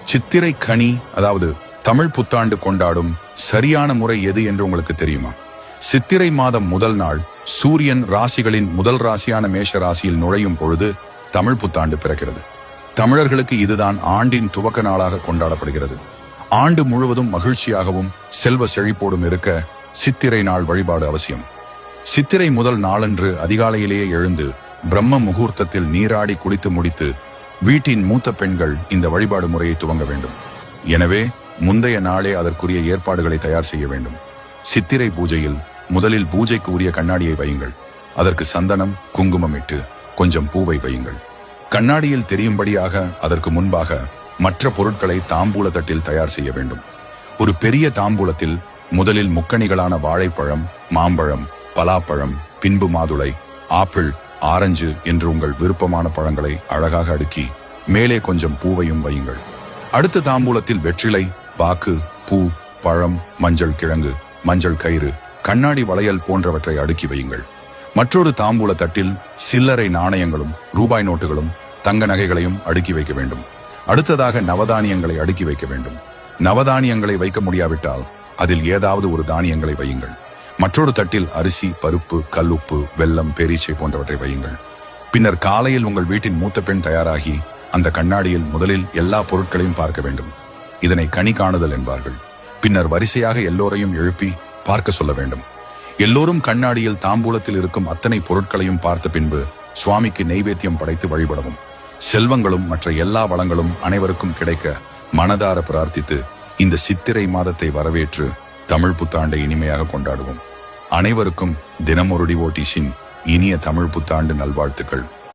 சித்திரை கனி, அதாவது தமிழ் புத்தாண்டு கொண்டாடும் சரியான முறை எது என்று உங்களுக்கு தெரியுமா? சித்திரை மாதம் முதல் நாள் சூரியன் ராசிகளின் முதல் ராசியான மேஷ ராசியில் நுழையும் பொழுது தமிழ் புத்தாண்டு பிறக்கிறது. தமிழர்களுக்கு இதுதான் ஆண்டின் துவக்க நாளாக கொண்டாடப்படுகிறது. ஆண்டு முழுவதும் மகிழ்ச்சியாகவும் செல்வ செழிப்போடும் இருக்க சித்திரை நாள் வழிபாடு அவசியம். சித்திரை முதல் நாளன்று அதிகாலையிலேயே எழுந்து பிரம்ம முகூர்த்தத்தில் நீராடி குளித்து முடித்து வீட்டின் மூத்த பெண்கள் இந்த வழிபாடு முறையை துவங்க வேண்டும். எனவே முந்தைய நாளே அதற்குரிய ஏற்பாடுகளை தயார் செய்ய வேண்டும். சித்திரை பூஜையில் முதலில் பூஜைக்கு உரிய கண்ணாடியை வையுங்கள். அதற்கு சந்தனம், குங்குமம் இட்டு கொஞ்சம் பூவை வையுங்கள். கண்ணாடியில் தெரியும்படியாக அதற்கு முன்பாக மற்ற பொருட்களை தாம்பூல தட்டில் தயார் செய்ய வேண்டும். ஒரு பெரிய தாம்பூலத்தில் முதலில் முக்கணிகளான வாழைப்பழம், மாம்பழம், பலாப்பழம், பின்பு மாதுளை, ஆப்பிள், ஆரஞ்சு என்று உங்கள் விருப்பமான பழங்களை அழகாக அடுக்கி மேலே கொஞ்சம் பூவையும் வையுங்கள். அடுத்த தாம்பூலத்தில் வெற்றிலை, பாக்கு, பூ, பழம், மஞ்சள் கிழங்கு, மஞ்சள் கயிறு, கண்ணாடி வளையல் போன்றவற்றை அடுக்கி வையுங்கள். மற்றொரு தாம்பூல தட்டில் சில்லறை நாணயங்களும் ரூபாய் நோட்டுகளும் தங்க நகைகளையும் அடுக்கி வைக்க வேண்டும். அடுத்ததாக நவதானியங்களை அடுக்கி வைக்க வேண்டும். நவதானியங்களை வைக்க முடியாவிட்டால் அதில் ஏதாவது ஒரு தானியங்களை வையுங்கள். மற்றொரு தட்டில் அரிசி, பருப்பு, கல்லுப்பு, வெல்லம், பேரீச்சை போன்றவற்றை வையுங்கள். பின்னர் காலையில் உங்கள் வீட்டின் மூத்த பெண் தயாராகி அந்த கண்ணாடியில் முதலில் எல்லா பொருட்களையும் பார்க்க வேண்டும். இதனை கனி காணுதல் என்பார்கள். பின்னர் வரிசையாக எல்லோரையும் எழுப்பி பார்க்க சொல்ல வேண்டும். எல்லோரும் கண்ணாடியில் தாம்பூலத்தில் இருக்கும் அத்தனை பொருட்களையும் பார்த்த பின்பு சுவாமிக்கு நெய்வேத்தியம் படைத்து வழிபடவும். செல்வங்களும் மற்ற எல்லா வளங்களும் அனைவருக்கும் கிடைக்க மனதார பிரார்த்தித்து இந்த சித்திரை மாதத்தை வரவேற்று தமிழ் புத்தாண்டை இனிமையாக கொண்டாடுவோம். அனைவருக்கும் தினமொரு டிவோட்டிஸின் இனிய தமிழ் புத்தாண்டு நல்வாழ்த்துக்கள்.